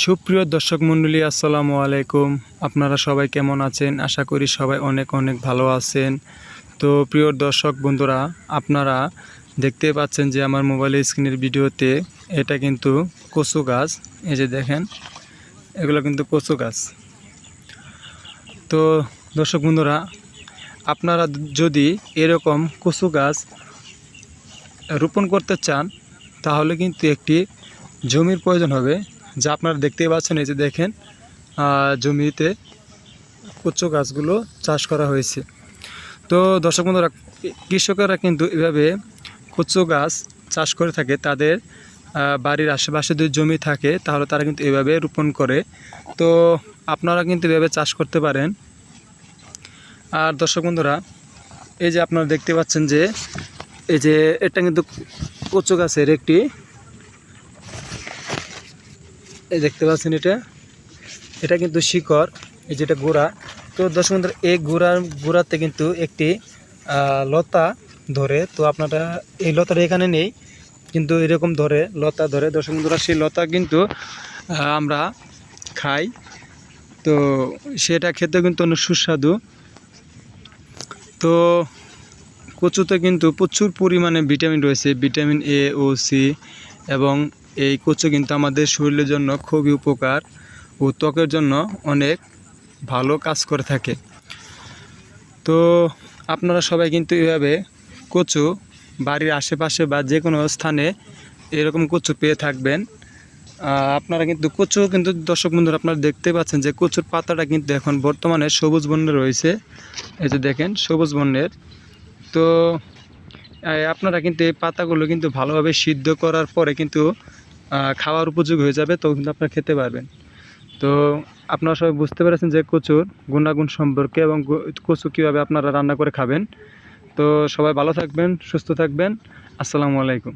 সুপ্রিয় দর্শক মণ্ডলী, আসসালামু আলাইকুম। আপনারা সবাই কেমন আছেন? আশা করি সবাই অনেক অনেক ভালো আছেন। তো প্রিয় দর্শক বন্ধুরা, আপনারা দেখতে পাচ্ছেন যে আমার মোবাইলের স্ক্রিনের ভিডিওতে এটা কিন্তু কচু গাছ। এই যে দেখেন, এগুলো কিন্তু কচু গাছ। তো দর্শক বন্ধুরা, আপনারা যদি এরকম কচু গাছ রোপণ করতে চান তাহলে কিন্তু একটি জমির প্রয়োজন হবে, যা আপনারা দেখতেই পাচ্ছেন। এই যে দেখেন, জমিতে কচু গাছগুলো চাষ করা হয়েছে। তো দর্শক বন্ধুরা, কৃষকেরা কিন্তু এভাবে কচু গাছ চাষ করে থাকে। তাদের বাড়ির আশেপাশে যদি জমি থাকে তাহলে তারা কিন্তু এভাবে রোপণ করে। তো আপনারা কিন্তু এভাবে চাষ করতে পারেন। আর দর্শক বন্ধুরা, এই যে আপনারা দেখতে পাচ্ছেন যে এই যে এটা কিন্তু কচু গাছের একটি, এই দেখতে পাচ্ছেন এটা কিন্তু শিকড়, এই যেটা গোড়া। তো দর্শক বন্ধুরা, এই গোড়াতে কিন্তু একটি লতা ধরে। তো আপনারা এই লতাটা এখানে নেই, কিন্তু এরকম ধরে লতা ধরে। দর্শক বন্ধুরা, সেই লতা কিন্তু আমরা খাই। তো সেটা খেতে কিন্তু অনেক সুস্বাদু। তো কচুতে কিন্তু প্রচুর পরিমাণে ভিটামিন রয়েছে, ভিটামিন এ ও সি, এবং এই কচু কিন্তু আমাদের শরীরের জন্য খুবই উপকার ও ত্বকের জন্য অনেক ভালো কাজ করে থাকে। তো আপনারা সবাই কিন্তু এভাবে কচু বাড়ির আশেপাশে বা যে কোনো স্থানে এরকম কচু পেয়ে থাকবেন। আপনারা কিন্তু কচু কিন্তু দর্শক বন্ধুরা, আপনারা দেখতে পাচ্ছেন যে কচুর পাতাটা কিন্তু এখন বর্তমানে সবুজ বর্ণের রয়েছে। এই যে দেখেন, সবুজ বর্ণের। তো আপনারা কিন্তু এই পাতাগুলো কিন্তু ভালোভাবে সিদ্ধ করার পরে কিন্তু খাওয়ার উপযোগী হয়ে যাবে, তো কিন্তু আপনারা খেতে পারবেন। তো আপনারা সবাই বুঝতে পেরেছেন যে কচুর গুণাগুণ সম্পর্কে এবং কচু কীভাবে আপনারা রান্না করে খাবেন। তো সবাই ভালো থাকবেন, সুস্থ থাকবেন। আসসালামু আলাইকুম।